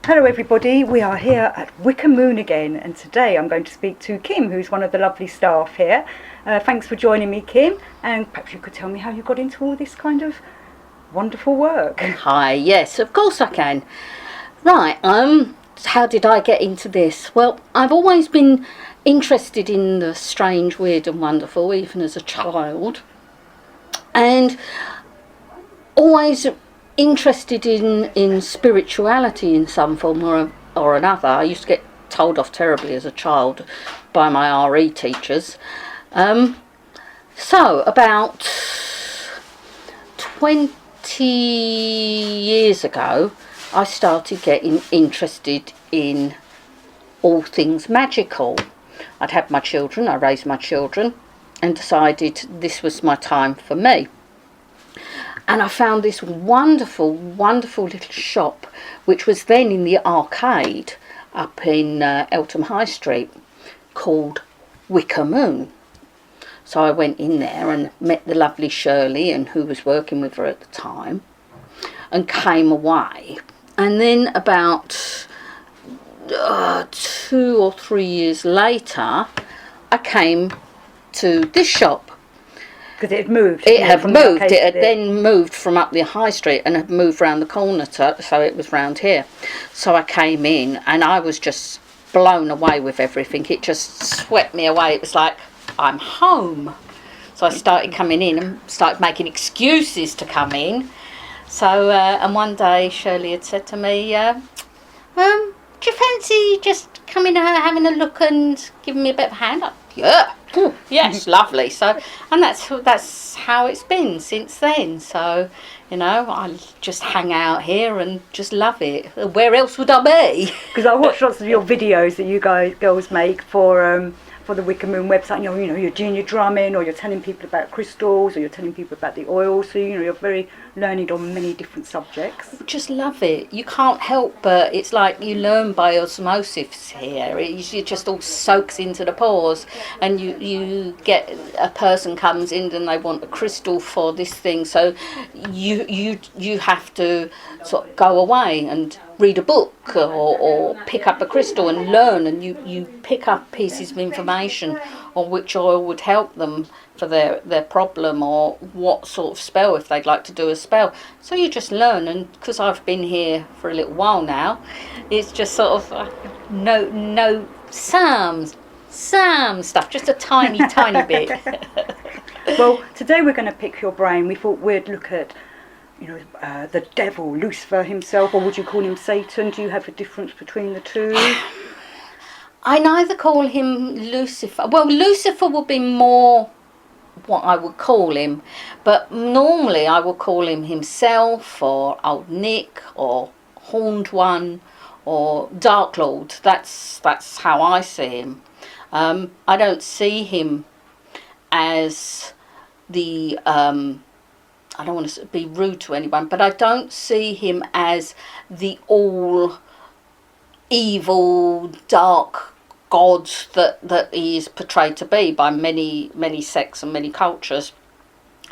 Hello everybody, we are here at Wicker Moon again, and today I'm going to speak to Kim, who's one of the lovely staff here. Thanks for joining me, Kim, and perhaps you could tell me how you got into all this kind of wonderful work. Hi, yes, of course I can. Right, how did I get into this? Well, I've always been interested in the strange, weird and wonderful, even as a child, and always interested in spirituality in some form or another. I used to get told off terribly as a child by my RE teachers. So about 20 years ago, I started getting interested in all things magical. I'd had my children, I raised my children, and decided this was my time for me. And I found this wonderful, wonderful little shop, which was then in the arcade up in Eltham High Street, called Wicker Moon. So I went in there and met the lovely Shirley, and who was working with her at the time, and came away. And then about 2 or 3 years later, I came to this shop. Because it had moved. It had moved. It had then moved from up the high street and had moved round the corner, so it was round here. So I came in and I was just blown away with everything. It just swept me away. It was like, I'm home. So I started coming in and started making excuses to come in. So, and one day Shirley had said to me, do you fancy just coming and having a look and giving me a bit of a hand up? Yeah. Yes, lovely. So, and that's how it's been since then. So, you know, I just hang out here and just love it. Where else would I be? Because I watched lots of your videos that you girls make for the Wicker Moon website. You know, you're doing your drumming, or you're telling people about crystals, or you're telling people about the oil. So, you know, you're very learned on many different subjects. Just love it. You can't help but, it's like you learn by osmosis here. It just all soaks into the pores, and you get a person comes in and they want a crystal for this thing, so you have to sort of go away and read a book or pick up a crystal and learn, and you pick up pieces of information on which oil would help them for their problem, or what sort of spell, if they'd like to do a spell. So you just learn, and because I've been here for a little while now, it's just sort of no Psalms stuff, just a tiny bit. Well, today we're going to pick your brain. We thought we'd look at, you know, the Devil Lucifer himself, or would you call him Satan? Do you have a difference between the two? I neither call him Lucifer. Well, Lucifer would be more what I would call him, but normally I would call him himself, or Ole Nick, or Horned One, or Dark Lord. That's how I see him. I don't see him as the I don't want to be rude to anyone, but I don't see him as the all evil, dark god that he is portrayed to be by many sects and many cultures.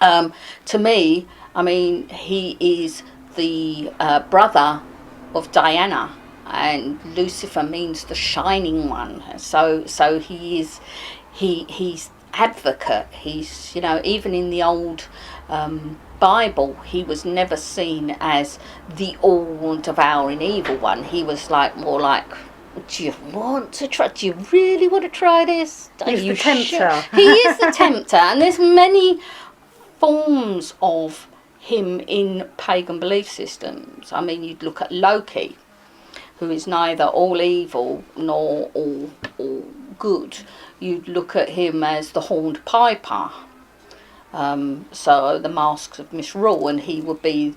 To me, I mean, he is the brother of Diana, and Lucifer means the shining one. So he's advocate. He's, you know, even in the old Bible, he was never seen as the all devouring evil one. He was more like, do you want to try? Do you really want to try this? He's the tempter. He is the tempter, and there's many forms of him in pagan belief systems. I mean, you'd look at Loki, who is neither all evil nor all good. You'd look at him as the horned piper. So the masks of Misrule, and he would be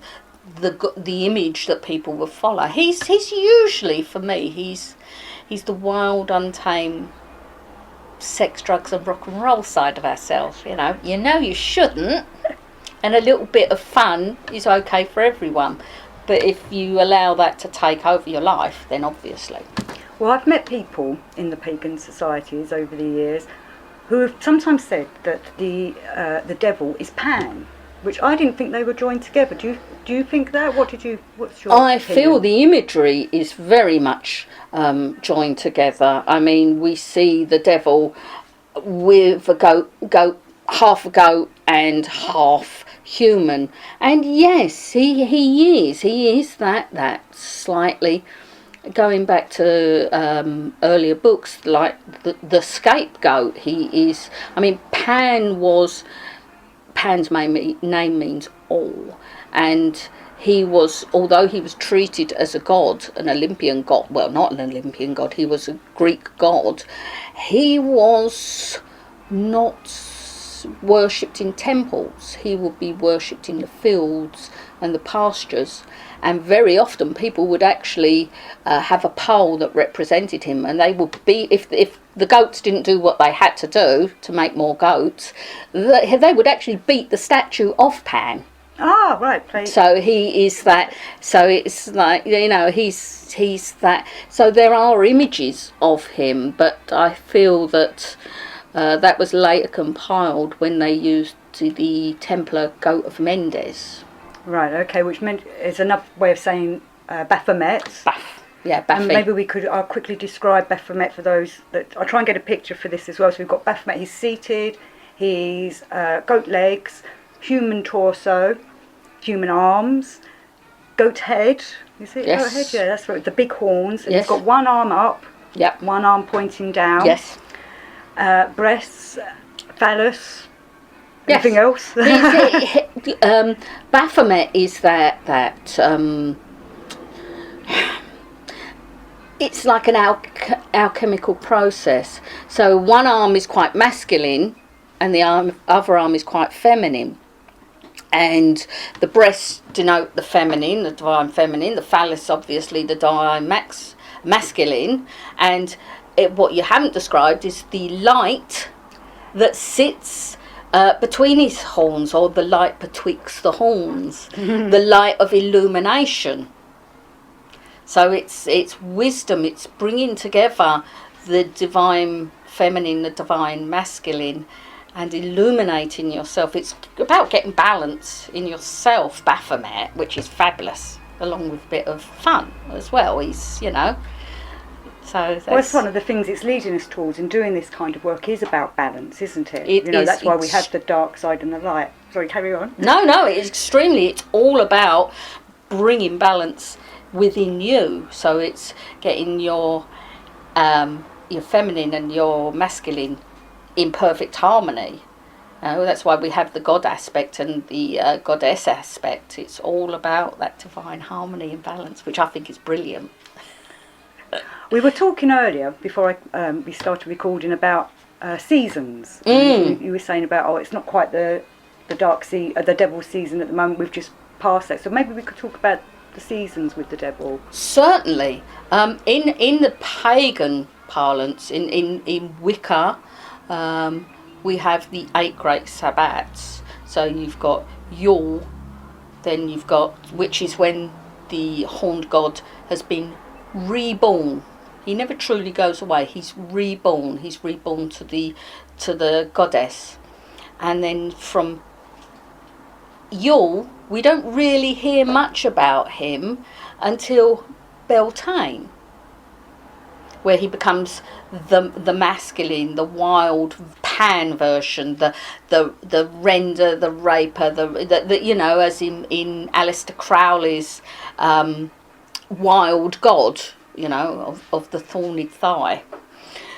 the image that people would follow. He's usually, for me, he's the wild, untamed sex, drugs and rock and roll side of ourselves. You know you shouldn't, and a little bit of fun is okay for everyone, but if you allow that to take over your life, then obviously. Well, I've met people in the pagan societies over the years who have sometimes said that the devil is Pan. which I didn't think they were joined together. Do you think that? What's your I opinion? feel the imagery is very much joined together. I mean, we see the devil with a goat, half a goat and half human, and yes, he is that slightly, going back to earlier books, like the scapegoat. He is. I mean, Pan's name means all, and he was, although he was treated as a god, an Olympian god, well, not an Olympian god, he was a Greek god, he was not worshipped in temples. He would be worshipped in the fields and the pastures, and very often people would actually have a pole that represented him, and they would be, if the goats didn't do what they had to do to make more goats, they would actually beat the statue of Pan. Ah, right, please. So he is that. So it's like, you know, he's that. So there are images of him, but I feel that that was later compiled when they used the Templar goat of Mendes. Right, okay, which meant is another way of saying Baphomet. Baffy. And maybe I'll quickly describe Baphomet for those that, I'll try and get a picture for this as well. So we've got Baphomet, he's seated, he's goat legs, human torso, human arms, goat head. Is it yes. goat head? Yeah, that's right, the big horns. And yes. He's got one arm up, yep. one arm pointing down. Yes. Breasts, phallus. Yes. Anything else? Baphomet is that it's like an alchemical process. So one arm is quite masculine and the other arm is quite feminine. And the breasts denote the feminine, the divine feminine. The phallus, obviously, the divine masculine. And what you haven't described is the light that sits between his horns, or the light betwixt the horns, the light of illumination. So it's wisdom, it's bringing together the divine feminine, the divine masculine, and illuminating yourself. It's about getting balance in yourself, Baphomet, which is fabulous, along with a bit of fun as well. He's, you know. So that's one of the things it's leading us towards in doing this kind of work, is about balance, isn't it? It is, that's why we have the dark side and the light. Sorry, carry on. No, it's all about bringing balance within you. So it's getting your feminine and your masculine in perfect harmony. That's why we have the God aspect and the goddess aspect. It's all about that divine harmony and balance, which I think is brilliant. We were talking earlier, before we started recording, about seasons. You were saying about, it's not quite the devil season at the moment, we've just passed that. So maybe we could talk about the seasons with the devil. Certainly. In the pagan parlance, in Wicca, we have the 8 great Sabbats. So you've got Yule, then you've got, which is when the horned god has been reborn. He never truly goes away. He's reborn. He's reborn to the goddess. And then from Yule, we don't really hear much about him until Beltane, where he becomes the masculine, the wild Pan version, the render, the raper, the you know, as in Aleister Crowley's wild god, you know, of the thorny thigh.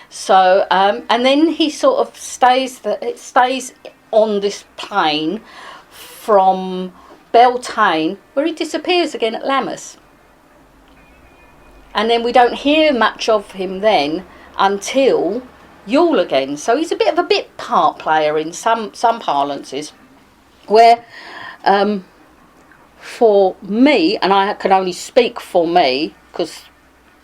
So and then he sort of stays on this plane from Beltane, where he disappears again at Lammas. And then we don't hear much of him then until Yule again. So he's a bit of a bit part player in some parlances, where for me, and I can only speak for me, because,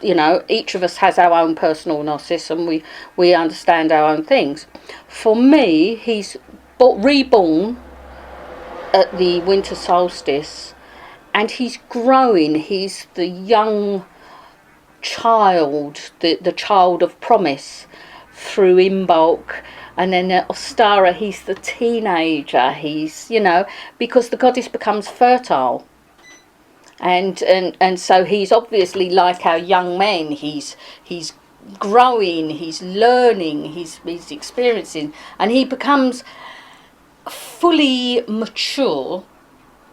you know, each of us has our own personal narcissus and we understand our own things. For me, he's reborn at the winter solstice, and he's growing. He's the young child, the child of promise, through Imbolc. And then at Ostara, he's the teenager. He's, because the goddess becomes fertile. And so he's obviously like our young men. He's growing, he's learning, he's experiencing, and he becomes fully mature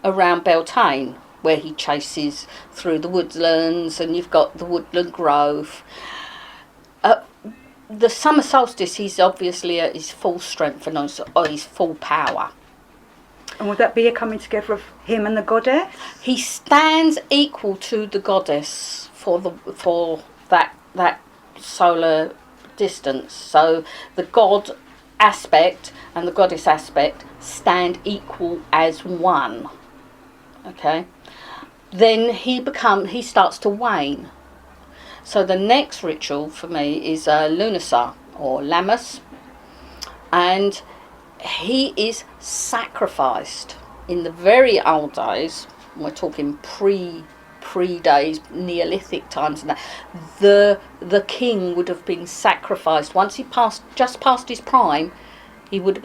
around Beltane, where he chases through the woodlands, and you've got the woodland grove. The summer solstice, he's obviously at his full strength and his full power. And would that be a coming together of him and the goddess? He stands equal to the goddess for that solar distance. So the god aspect and the goddess aspect stand equal as one. Okay. Then he starts to wane. So the next ritual for me is Lunarsar or Lammas, and he is sacrificed in the very old days. We're talking pre days, Neolithic times, and that the king would have been sacrificed once he just passed his prime.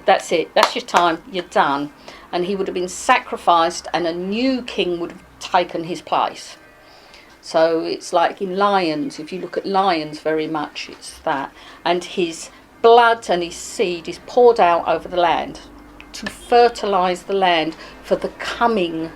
That's it. That's your time. You're done. And he would have been sacrificed, and a new king would have taken his place. So it's like in lions. If you look at lions, very much it's that. And his blood and his seed is poured out over the land to fertilise the land for the coming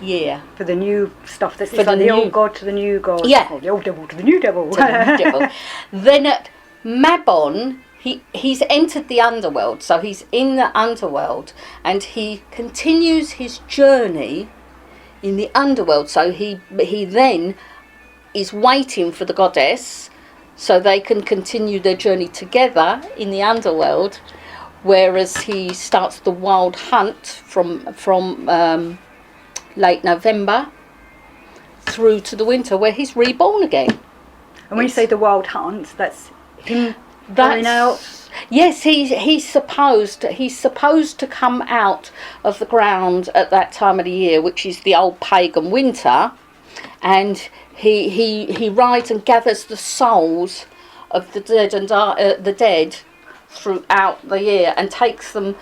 year. For the new stuff that's from the old god to the new god. Yeah. Or the old devil to the new devil. To the new devil. Then at Mabon, he's entered the underworld, so he's in the underworld, and he continues his journey in the underworld. So he then is waiting for the goddess, so they can continue their journey together in the underworld, whereas he starts the wild hunt from late November through to the winter, where he's reborn again. And when you say the wild hunt, that's him going out? Yes, he's supposed to come out of the ground at that time of the year, which is the old pagan winter, and he rides and gathers the souls of the dead and the dead throughout the year, and takes them.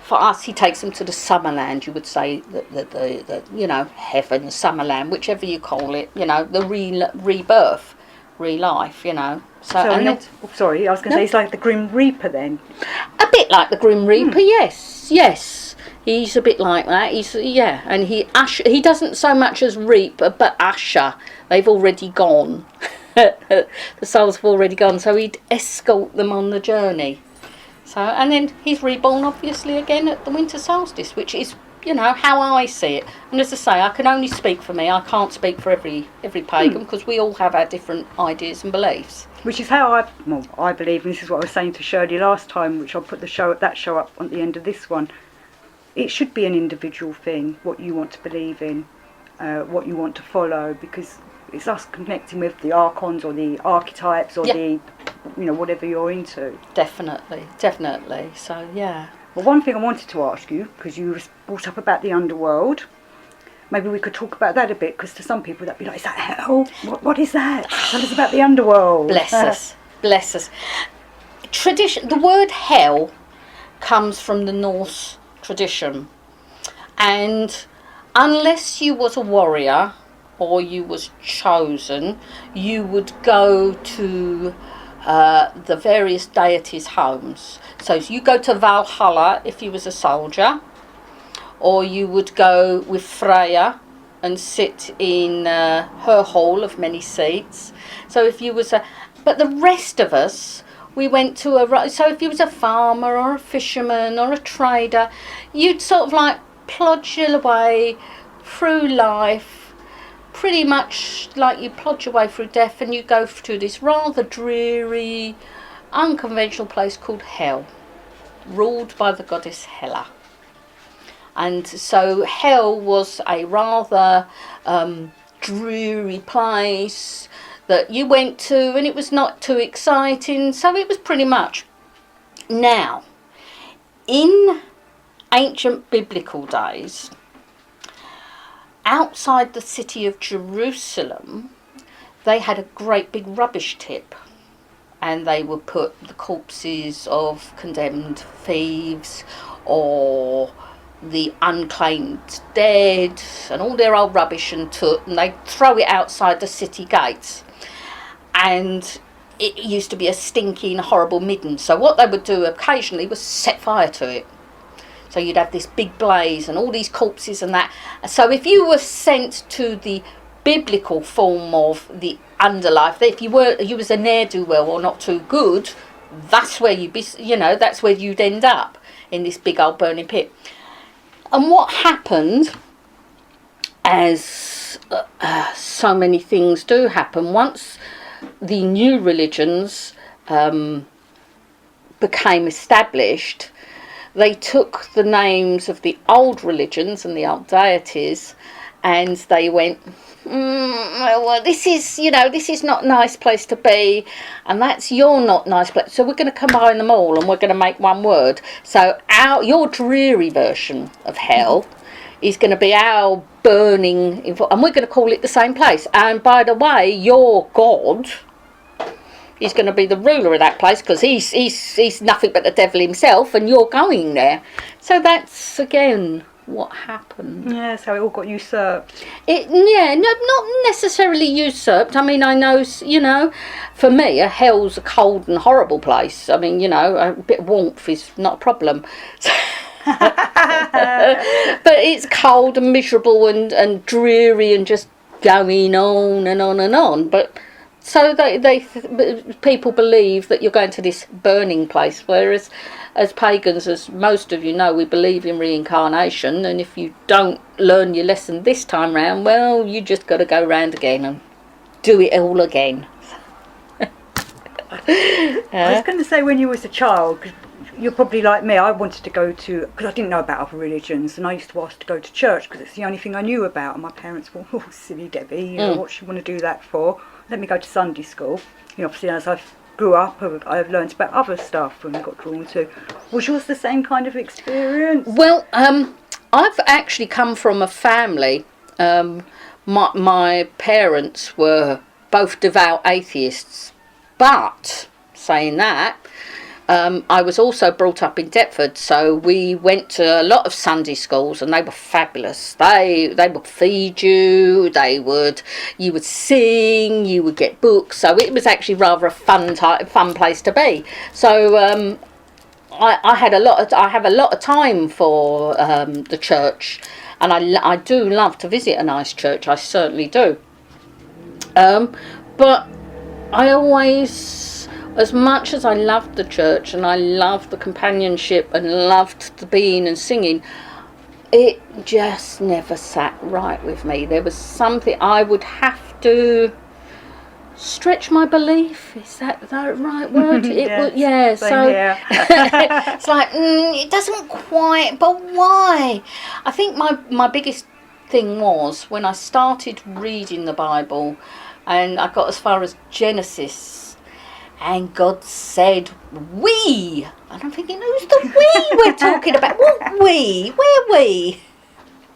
For us, he takes them to the Summerland. You would say the heaven, Summerland, whichever you call it. The rebirth, re-life. So sorry, I was going to say it's like the Grim Reaper then. A bit like the Grim Reaper, yes. He's a bit like that. And he doesn't so much as reap, but usher. They've already gone. The souls have already gone, so he'd escort them on the journey. So, and then he's reborn, obviously, again at the winter solstice, which is, how I see it. And as I say, I can only speak for me. I can't speak for every pagan, because we all have our different ideas and beliefs. Which is how I believe, and this is what I was saying to Shirley last time, which I'll put that show up at the end of this one. It should be an individual thing, what you want to believe in, what you want to follow, because it's us connecting with the archons or the archetypes or the, whatever you're into. Definitely. So, yeah. Well, one thing I wanted to ask you, because you brought up about the underworld, maybe we could talk about that a bit, because to some people that'd be like, is that hell? What is that? Tell us about the underworld. Bless us. Tradition. The word hell comes from the Norse tradition, and unless you was a warrior or you was chosen, you would go to the various deities' homes. So you go to Valhalla if you was a soldier, or you would go with Freya and sit in her hall of many seats. So if you was but the rest of us, we went to so if you was a farmer or a fisherman or a trader, you'd sort of like plod your way through life, pretty much like you plod your way through death, and you go to this rather dreary, unconventional place called Hell, ruled by the goddess Hela. And so Hell was a rather dreary place that you went to, and it was not too exciting, so it was pretty much. Now, in ancient biblical days, outside the city of Jerusalem, they had a great big rubbish tip, and they would put the corpses of condemned thieves or the unclaimed dead and all their old rubbish and they'd throw it outside the city gates. And it used to be a stinking, horrible midden. So what they would do occasionally was set fire to it. So you'd have this big blaze and all these corpses and that. So if you were sent to the biblical form of the underlife, if you was a ne'er-do-well or not too good, that's where that's where you'd end up, in this big old burning pit. And what happened, as so many things do happen, once the new religions became established, they took the names of the old religions and the old deities, and they went, well, this is not a nice place to be, and that's your not nice place. So we're going to combine them all, and we're going to make one word. So your dreary version of hell is going to be our burning, and we're going to call it the same place. And by the way, your God is going to be the ruler of that place, because he's nothing but the devil himself, and you're going there. So that's again what happened. Yeah, so it all got usurped. Not necessarily usurped. I mean, I know, for me, a hell's a cold and horrible place. I mean, a bit of warmth is not a problem. But it's cold and miserable and dreary and just going on and on and on. But so people believe that you're going to this burning place, whereas as pagans, as most of you know, we believe in reincarnation, and if you don't learn your lesson this time round, well, you just got to go round again and do it all again. I was going to say, when you was a child, 'cause you're probably like me, I wanted to go to, because I didn't know about other religions, and I used to ask to go to church because it's the only thing I knew about, and my parents were, oh, silly Debbie, what should you want to do that for? Let me go to Sunday school. Obviously, as I grew up, I've learned about other stuff and got drawn to. Was yours the same kind of experience? Well, I've actually come from a family. My parents were both devout atheists, but saying that, I was also brought up in Deptford, so we went to a lot of Sunday schools, and they were fabulous. They would feed you, you would sing, you would get books, so it was actually rather a fun place to be. So I have a lot of time for the church, and I do love to visit a nice church. I certainly do. But I always, as much as I loved the church and I loved the companionship and loved the being and singing, it just never sat right with me. There was something I would have to stretch my belief. Is that the right word? Yes, So it's like it doesn't quite. But why? I think my biggest thing was when I started reading the Bible, and I got as far as Genesis, and God said, "We." And I'm thinking, who's the we we're talking about? What we? Where we?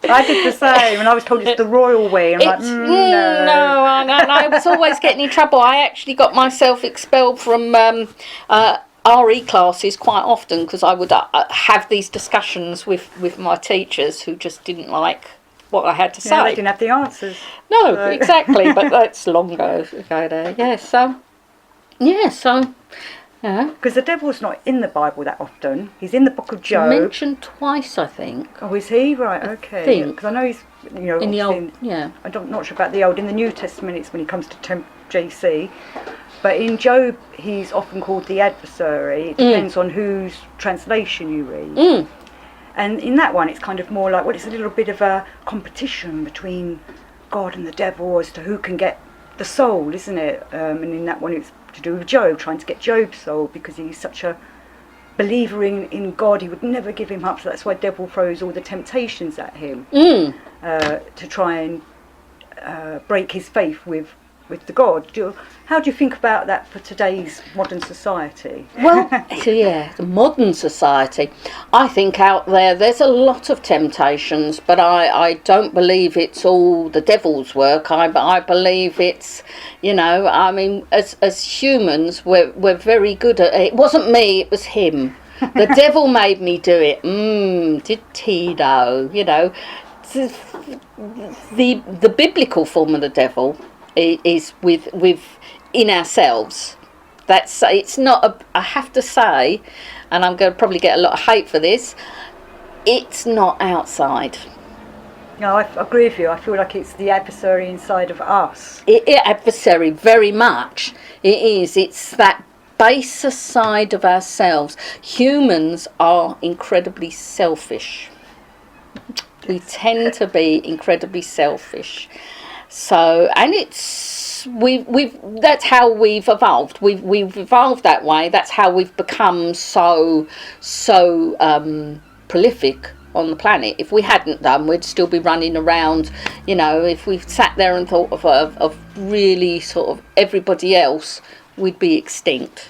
I did the same, and I was told it's the royal we. I'm like, no. I was always getting in trouble. I actually got myself expelled from RE classes quite often because I would have these discussions with my teachers who just didn't like what I had to say. They didn't have the answers. No, exactly, but that's long ago there. Because the devil's not in the Bible that often. He's in the book of Job. Mentioned twice, I think. Oh, is he? Right, okay. Because I know he's, in the old, I'm not sure about the old. In the New Testament, it's when he comes to JC. But in Job, he's often called the adversary. It depends on whose translation you read. And in that one, it's kind of more like, well, it's a little bit of a competition between God and the devil as to who can get the soul, isn't it? And in that one, it's to do with Job, trying to get Job's soul, because he's such a believer in God, he would never give him up. So that's why the devil throws all the temptations at him to try and break his faith with with the god. How do you think about that for today's modern society? Well, yeah, the modern society. I think out there's a lot of temptations, but I don't believe it's all the devil's work. I believe it's, I mean, as humans, we're very good at it. It wasn't me, it was him. The devil made me do it. Did he though? The biblical form of the devil is within ourselves. It's not I have to say, and I'm going to probably get a lot of hate for this, it's not outside. No, I agree with you. I feel like it's the adversary inside of us. Adversary, very much. It is. It's that baser side of ourselves. Humans are incredibly selfish. We tend to be incredibly selfish. So, and that's how we've evolved. We've evolved that way. That's how we've become so prolific on the planet. If we hadn't done, we'd still be running around. If we sat there and thought of really sort of everybody else, we'd be extinct.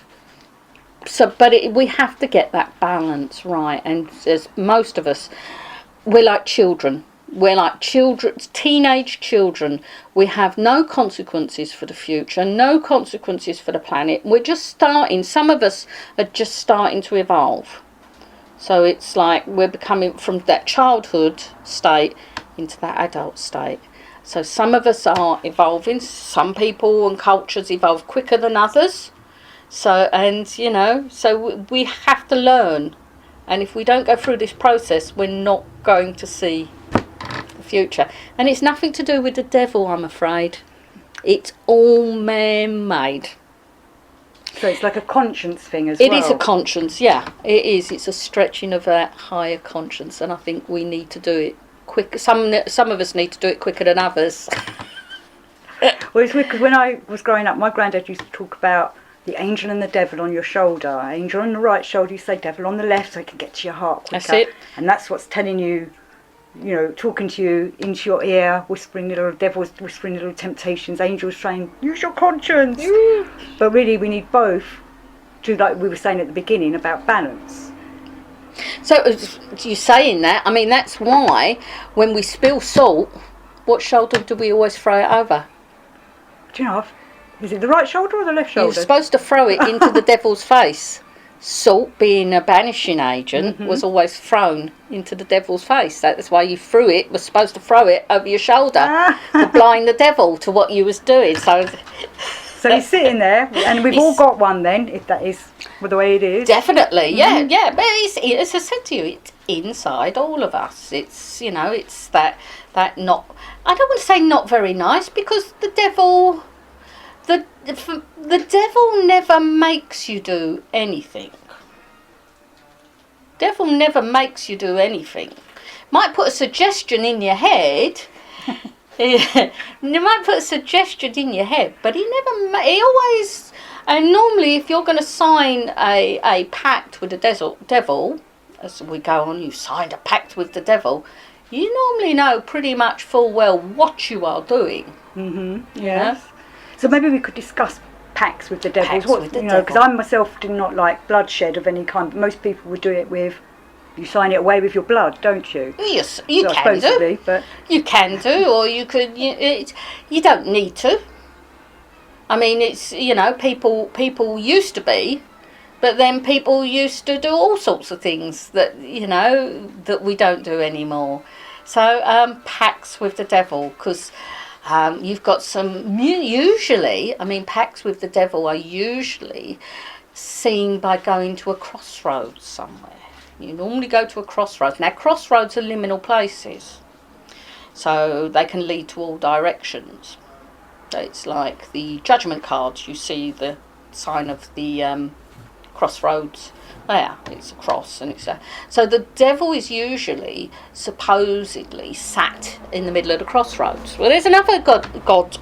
So, but we have to get that balance right. And as most of us, we're like children. We're like children, teenage children. We have no consequences for the future, no consequences for the planet. We're just starting. Some of us are just starting to evolve. So it's like we're becoming from that childhood state into that adult state. So some of us are evolving. Some people and cultures evolve quicker than others. So we have to learn. And if we don't go through this process, we're not going to see the future. And it's nothing to do with the devil, I'm afraid. It's all man-made. So it's like a conscience thing as well. It is a conscience, yeah. It is. It's a stretching of that higher conscience, and I think we need to do it quick. Some of us need to do it quicker than others. Well, it's weird because when I was growing up, my granddad used to talk about the angel and the devil on your shoulder. Angel on the right shoulder, you say devil on the left, so it can get to your heart quicker. That's it. And that's what's telling you, talking to you into your ear, whispering little devils, whispering little temptations, angels saying, use your conscience. But really, we need both to, like we were saying at the beginning, about balance. So, you saying that, I mean, that's why when we spill salt, what shoulder do we always throw it over? Do you know, is it the right shoulder or the left shoulder? You're supposed to throw it into the devil's face. Salt, being a banishing agent, was always thrown into the devil's face. That's why you was supposed to throw it over your shoulder to blind the devil to what you was doing. So he's sitting there, and we've all got one then, if that is the way it is. Definitely, yeah. But as I said to you, it's inside all of us. It's, it's that not, I don't want to say not very nice, because the devil... The devil never makes you do anything. Devil never makes you do anything. Might put a suggestion in your head. He might put a suggestion in your head, but he always. And normally, if you're going to sign a pact with the devil, as we go on, you signed a pact with the devil. You normally know pretty much full well what you are doing. Yes. So maybe we could discuss pacts with the devil. Because I myself do not like bloodshed of any kind. But most people would do it with, you sign it away with your blood, don't you? Yes, you can do. But you can do, or you could. You don't need to. I mean, it's people used to be, but then people used to do all sorts of things that that we don't do anymore. So pacts with the devil, because. You've got pacts with the devil are usually seen by going to a crossroads somewhere. You normally go to a crossroads. Now, crossroads are liminal places, so they can lead to all directions. It's like the judgment cards. You see the sign of the crossroads. There, it's a cross, and so the devil is usually supposedly sat in the middle of the crossroads. Well, there's another god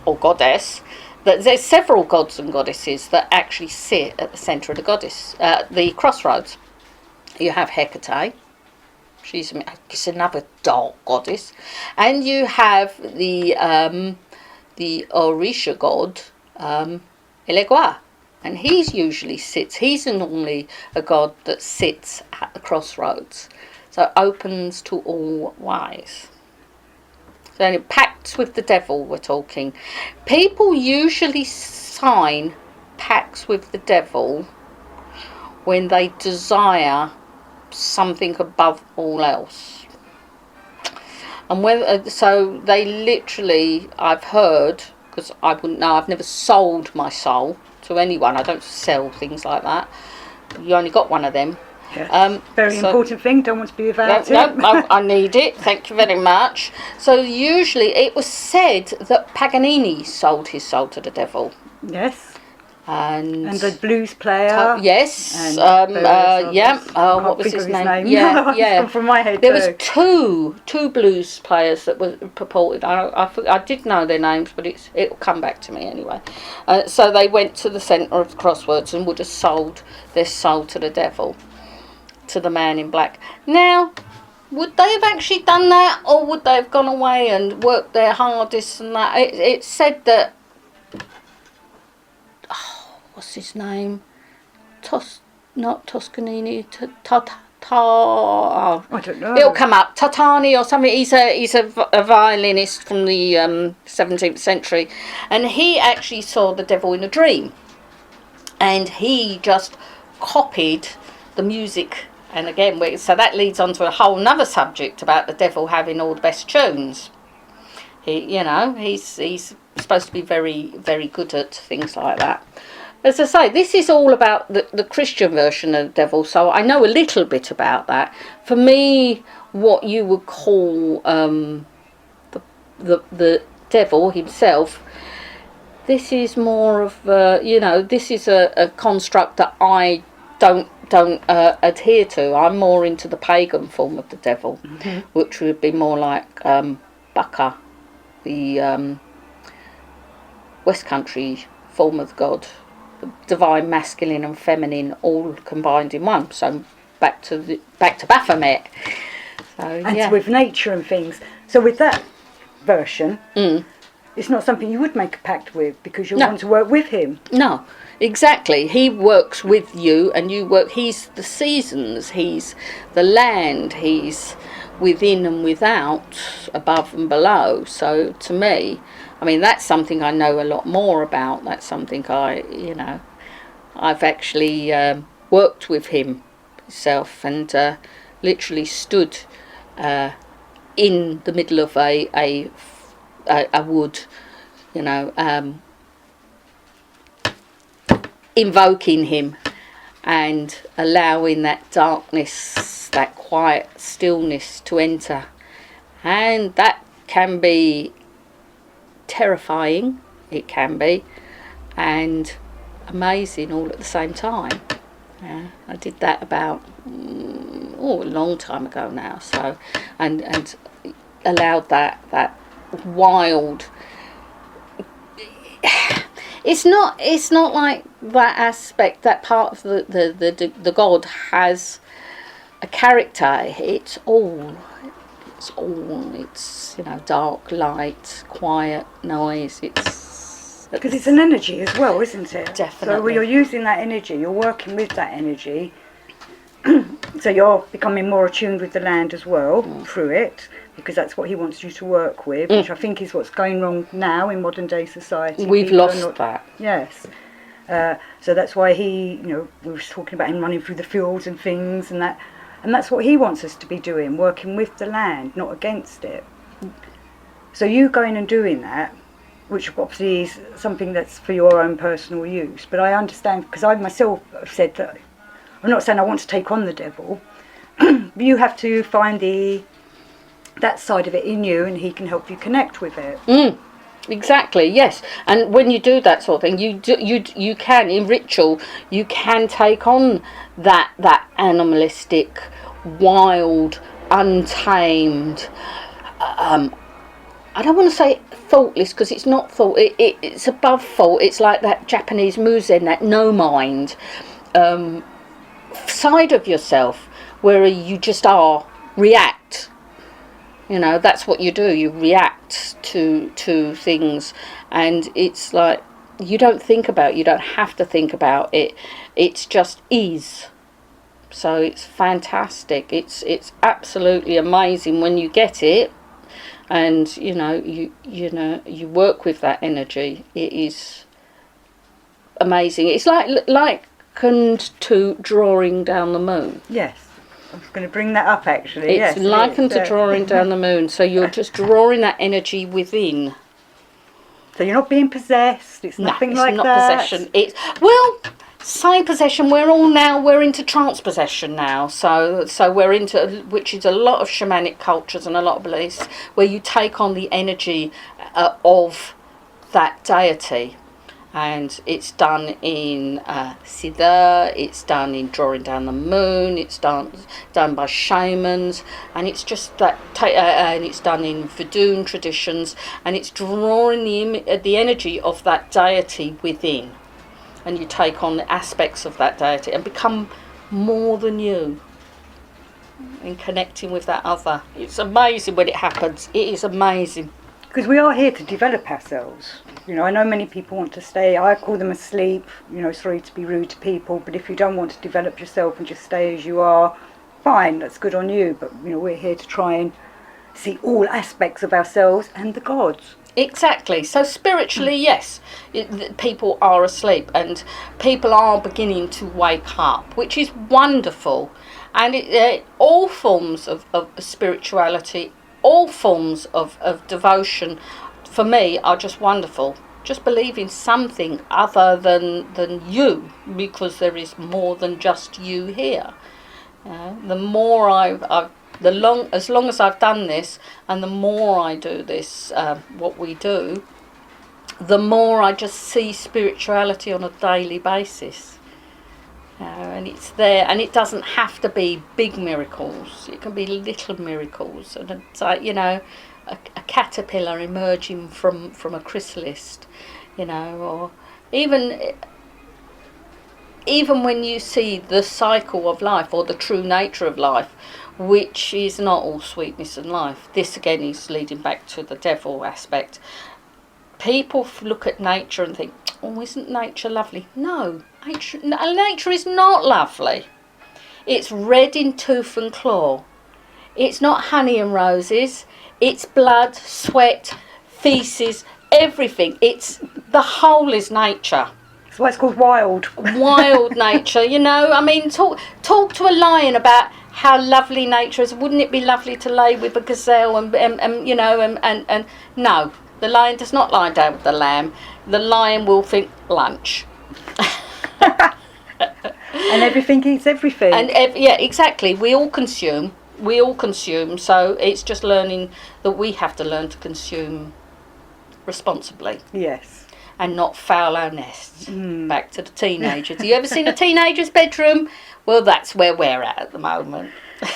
or goddess. There's several gods and goddesses that actually sit at the centre of the crossroads. You have Hecate. She's another dark goddess, and you have the the Orisha god, Elegua. And he's normally a god that sits at the crossroads. So opens to all ways. So pacts with the devil we're talking. People usually sign pacts with the devil when they desire something above all else. And so they literally, I've heard, because I wouldn't know, I've never sold my soul to anyone. I don't sell things like that. You only got one of them. Yeah. Very important thing. Don't want to be without it. No, I need it. Thank you very much. So usually it was said that Paganini sold his soul to the devil. Yes. And the blues player. Yes. And what was his name? Yeah, It's gone from my head. There was two blues players that were purported. I did know their names, but it'll come back to me anyway. So they went to the centre of the crossroads and would have sold their soul to the devil, to the man in black. Now, would they have actually done that, or would they have gone away and worked their hardest and that? It said that. What's his name? Not Toscanini. I don't know. It'll come up. Tatani or something. He's a violinist from the 17th century, and he actually saw the devil in a dream, and he just copied the music. And again, so that leads on to a whole nother subject about the devil having all the best tunes. He's supposed to be very, very good at things like that. As I say, this is all about the Christian version of the devil, so I know a little bit about that. For me, what you would call the devil himself, this is more of this is a construct that I don't adhere to. I'm more into the pagan form of the devil, which would be more like Baka, the West Country form of God. Divine masculine and feminine all combined in one. So back to Baphomet. And with nature and things. So with that version, it's not something you would make a pact with, because you want to work with him. No, exactly. He works with you, and you work. He's the seasons. He's the land. He's within and without, above and below. So to me, I mean, that's something I know a lot more about. That's something I've actually worked with him myself, and literally stood in the middle of a wood, invoking him and allowing that darkness, that quiet stillness to enter. And that can be terrifying, it can be, and amazing all at the same time. I did that about a long time ago now, so and allowed that wild. It's not like that aspect, that part of the God has a character. It's dark, light, quiet, noise. Because it's an energy as well, isn't it? Definitely. So when you're using that energy, you're working with that energy. So you're becoming more attuned with the land as well through it, because that's what he wants you to work with, which I think is what's going wrong now in modern day society. We've lost that. Yes. So that's why we were talking about him running through the fields and things, and that's what he wants us to be doing, working with the land, not against it. So you going and doing that, which obviously is something that's for your own personal use. But I understand, because I myself have said that, I'm not saying I want to take on the devil, but you have to find that side of it in you, and he can help you connect with it. Exactly, yes. And when you do that sort of thing, you can, in ritual, you can take on that animalistic, wild, untamed, I don't want to say thoughtless, because it's not thought, it's above thought. It's like that Japanese muzen, that no mind side of yourself, where you just react You know, that's what you do. You react to things, and it's like you don't think about it. You don't have to think about it. It's just ease. So it's fantastic. It's absolutely amazing when you get it, and you know you work with that energy. It is amazing. It's likened to drawing down the moon. Yes. I was going to bring that up actually. It's likened to drawing down the moon. So you're just drawing that energy within. So you're not being possessed. It's nothing like not that. Possession. It's say possession. We're into trance possession now. So we're into, which is a lot of shamanic cultures and a lot of beliefs where you take on the energy of that deity. And it's done in Siddha, it's done in drawing down the moon, it's done by shamans, and it's just that, and it's done in Voodoo traditions, and it's drawing the energy of that deity within, and you take on the aspects of that deity and become more than you, in connecting with that other. It's amazing when it happens. It is amazing. Because we are here to develop ourselves. You know, I know many people want to stay, I call them asleep, you know, sorry to be rude to people, but if you don't want to develop yourself and just stay as you are, fine, that's good on you. But, you know, we're here to try and see all aspects of ourselves and the gods. Exactly. So spiritually, yes, people are asleep and people are beginning to wake up, which is wonderful. And all forms of spirituality, all forms of devotion, for me, are just wonderful. Just believe in something other than you, because there is more than just you here. The more as long as I've done this, and the more I do this, what we do, the more I just see spirituality on a daily basis. And it's there, and it doesn't have to be big miracles. It can be little miracles, and it's like, you know, a caterpillar emerging from a chrysalis, you know, or even when you see the cycle of life or the true nature of life, which is not all sweetness and life. This again is leading back to the devil aspect. People look at nature and think, oh, isn't nature lovely? No, nature is not lovely. It's red in tooth and claw. It's not honey and roses. It's blood, sweat, feces, everything. It's the whole is nature. That's why it's called wild. Wild nature, you know. I mean, talk to a lion about how lovely nature is. Wouldn't it be lovely to lay with a gazelle and you know, and no, the lion does not lie down with the lamb. The lion will think lunch. And everything eats everything. And yeah, exactly. We all consume, so it's just learning that we have to learn to consume responsibly. Yes. And not foul our nests. Back to the teenagers. Have you ever seen a teenager's bedroom? Well, that's where we're at the moment.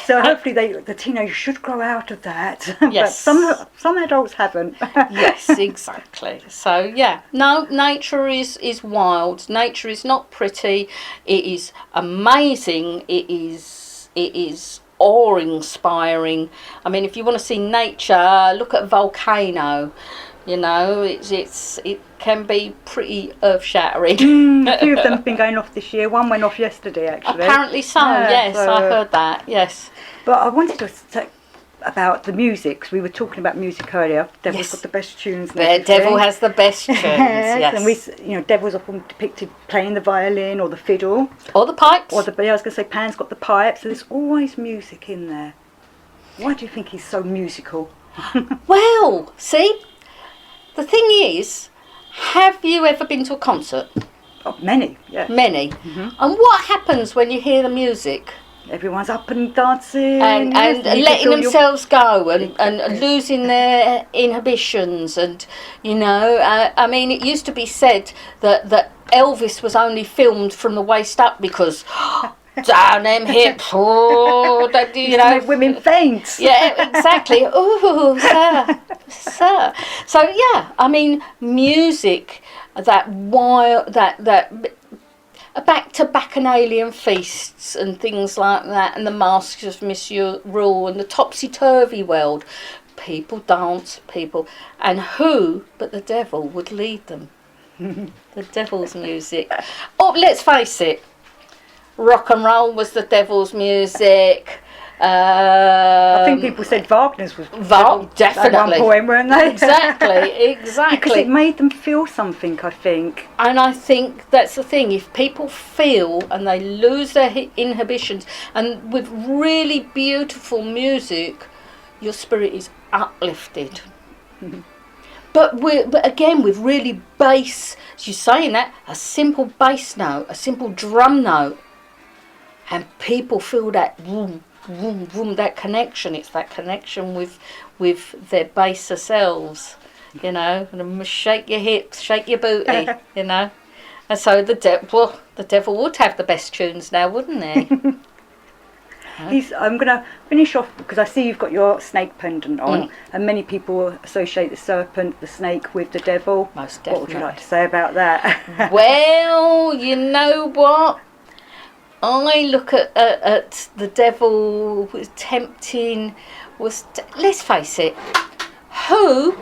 So hopefully the teenagers should grow out of that. Yes. But some adults haven't. Yes, exactly. So yeah, no, nature is wild. Nature is not pretty. It is amazing. It is awe-inspiring. I mean, if you want to see nature, look at a volcano. You know, it can be pretty earth-shattering. A few of them have been going off this year. One went off yesterday, actually. Apparently so, yes, I heard that, yes. But I wanted to say about the music, 'cause we were talking about music earlier. Devil's Yes. got the best tunes. The devil has the best tunes, yes. And you know, Devil's often depicted playing the violin or the fiddle. Or the pipes. I was going to say Pan's got the pipes, so there's always music in there. Why do you think he's so musical? Well, see, the thing is, have you ever been to a concert? Oh, many, yeah. Many. Mm-hmm. And what happens when you hear the music? Everyone's up and dancing. And letting themselves go and losing their inhibitions. And, you know, I mean, it used to be said that Elvis was only filmed from the waist up because... down them hips, oh, you know, make women faint. Yeah, exactly. Oh, sir. So yeah, I mean, music, that wild, that back to bacchanalian feasts and things like that, and the masks of Monsieur Rule and the topsy-turvy world. people dance, people, and who but the devil would lead them? The devil's music. Oh, let's face it, rock and roll was the devil's music. I think people said Wagner's was definitely at one point, weren't they? Exactly. Because it made them feel something, I think. And I think that's the thing. If people feel and they lose their inhibitions, and with really beautiful music, your spirit is uplifted. But again, with really bass, as you're saying that, a simple bass note, a simple drum note, and people feel that boom, boom, boom, that connection. It's that connection with their baser selves, you know. And shake your hips, shake your booty, you know. And so the devil would have the best tunes now, wouldn't he? I'm going to finish off because I see you've got your snake pendant on, and many people associate the serpent, the snake, with the devil. Most definitely. What would you like to say about that? Well, you know what? I look at the devil was tempting. Let's face it, who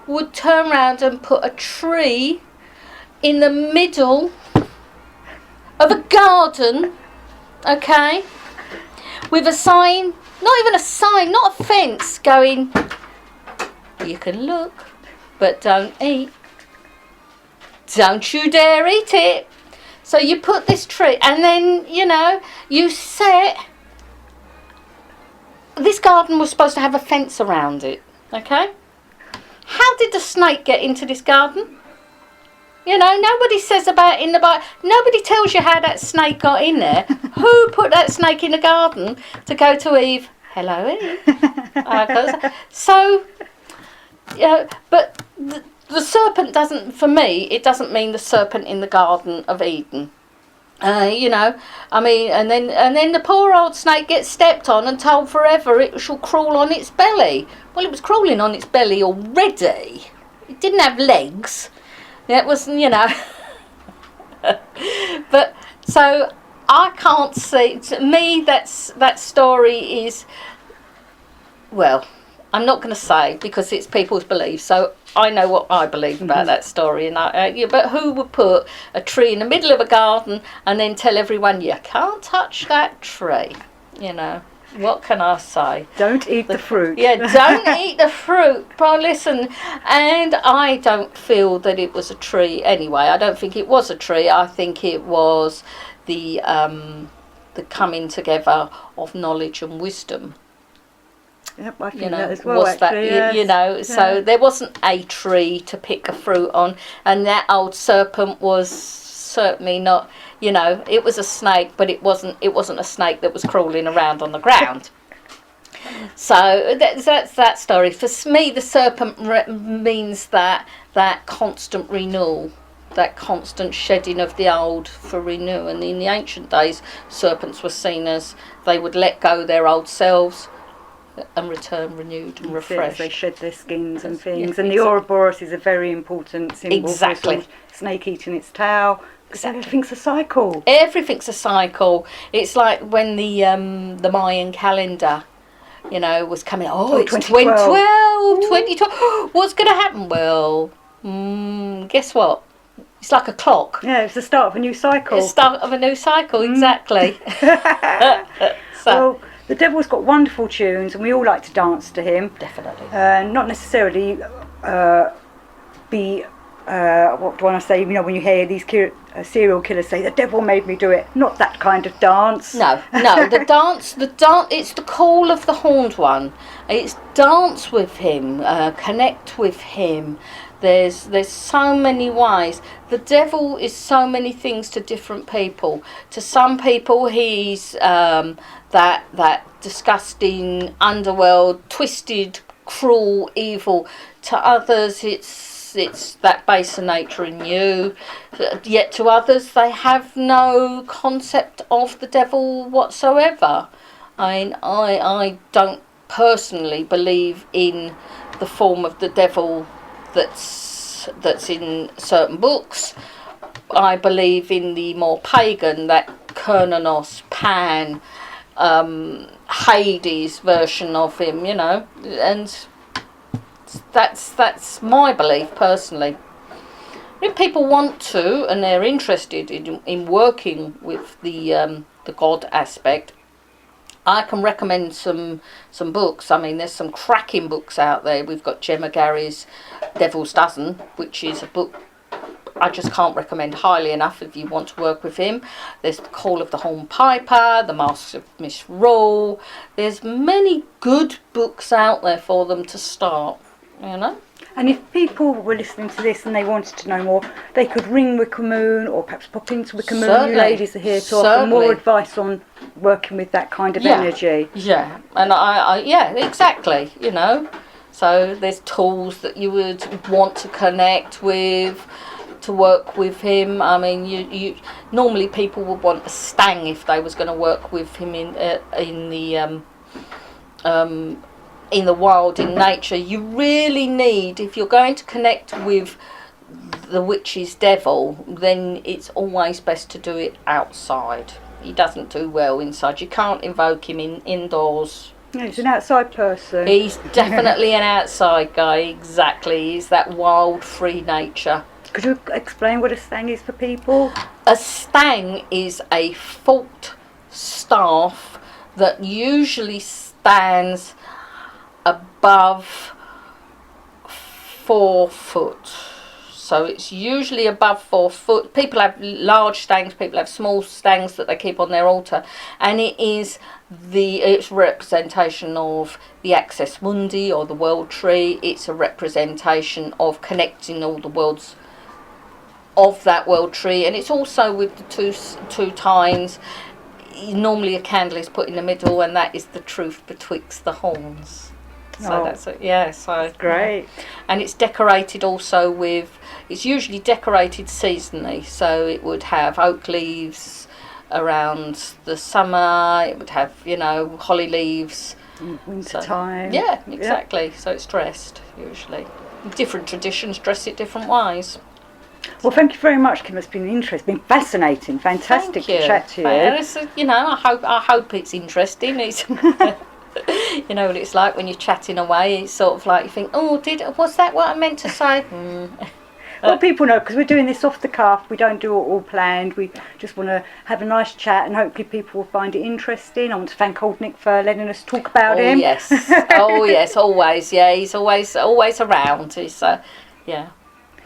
would turn around and put a tree in the middle of a garden? Okay, with a sign, not even a sign, not a fence, going, you can look, but don't eat. Don't you dare eat it. So you put this tree, and then, you know, you set, this garden was supposed to have a fence around it, okay? How did the snake get into this garden? You know, nobody says about it in the Bible. Nobody tells you how that snake got in there. Who put that snake in the garden to go to Eve? Hello, Eve. So, yeah, but the serpent doesn't, for me, it doesn't mean the serpent in the Garden of Eden. You know, I mean, and then the poor old snake gets stepped on and told forever it shall crawl on its belly. Well, it was crawling on its belly already. It didn't have legs. It was, you know. But so I can't see. To me, that story is, well, I'm not going to say because it's people's beliefs. So I know what I believe about that story. And but who would put a tree in the middle of a garden and then tell everyone you can't touch that tree? You know. What can I say? Don't eat the fruit. Yeah, don't eat the fruit. But listen, and I don't feel that it was a tree anyway. I don't think it was a tree. I think it was the coming together of knowledge and wisdom. Yep, I think you know, that as well. Actually, yes. You know, so there wasn't a tree to pick a fruit on, and that old serpent was certainly not. You know, it was a snake, but it wasn't a snake that was crawling around on the ground. So that's that story. For me, the serpent means that constant renewal, that constant shedding of the old for renewal. And in the ancient days, serpents were seen as they would let go their old selves and return renewed and refreshed. They shed their skins and things. And the Ouroboros is a very important symbol. Exactly. Snake eating its tail. Exactly. Everything's a cycle. Everything's a cycle. It's like when the Mayan calendar, you know, was coming. Oh, it's 2012. What's going to happen? Well, guess what? It's like a clock. Yeah, it's the start of a new cycle. It's the start of a new cycle, exactly. Well, the devil's got wonderful tunes, and we all like to dance to him. Definitely. Not necessarily be. What do I want to say? You know, when you hear these serial killers say, "The devil made me do it." Not that kind of dance. No. The dance. It's the call of the horned one. It's dance with him, connect with him. There's so many ways. The devil is so many things to different people. To some people, he's that disgusting underworld, twisted, cruel, evil. To others, it's that baser nature in you. Yet to others, they have no concept of the devil whatsoever. I mean, I don't personally believe in the form of the devil that's in certain books. I believe in the more pagan, that Kernanos, Pan, Hades version of him, you know, and that's my belief personally. If people want to and they're interested in working with the God aspect, I can recommend some books. I mean, there's some cracking books out there. We've got Gemma Gary's Devil's Dozen, which is a book I just can't recommend highly enough if you want to work with him. There's The Call of the Hornpiper, The Masks of Miss Rule. There's many good books out there for them to start, you know. And if people were listening to this and they wanted to know more, they could ring Wicker Moon or perhaps pop into Wicker Moon. Certainly. You ladies are here to offer more advice on working with that kind of energy. Yeah, and I yeah, exactly, you know. So there's tools that you would want to connect with, to work with him. I mean, you normally people would want a stang if they was going to work with him in the wild, in nature. You really need, if you're going to connect with the witch's devil, then it's always best to do it outside. He doesn't do well inside. You can't invoke him indoors. Yeah, he's an outside person. He's definitely an outside guy, exactly. He's that wild, free nature. Could you explain what a stang is for people? A stang is a forked staff that usually stands above 4 foot. So it's usually above 4 foot. People have large stangs, people have small stangs that they keep on their altar, and it's representation of the Access Mundi or the World Tree. It's a representation of connecting all the worlds of that World Tree, and it's also with the two tines. Normally a candle is put in the middle, and that is the truth betwixt the horns. So that's it. Yeah, so great. And it's decorated also with. It's usually decorated seasonally, so it would have oak leaves around the summer. It would have, you know, holly leaves. Winter time. Yeah, exactly. Yeah. So it's dressed usually. Different traditions dress it different ways. Well, thank you very much, Kim. It's been interesting, been fascinating, fantastic to chat to you. You know, I hope it's interesting. It's you know what it's like when you're chatting away. It's sort of like you think, oh, was that what I meant to say? Well, people know, because we're doing this off the cuff. We don't do it all planned. We just want to have a nice chat, and hopefully people will find it interesting. I want to thank Ole Nick for letting us talk about him. Yes. Oh yes, always. Yeah, he's always around. He's yeah.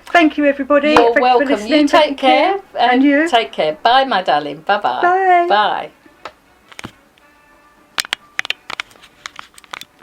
Thank you, everybody. You're welcome. You take care. And you take care. Bye, my darling. Bye-bye. Bye. Bye.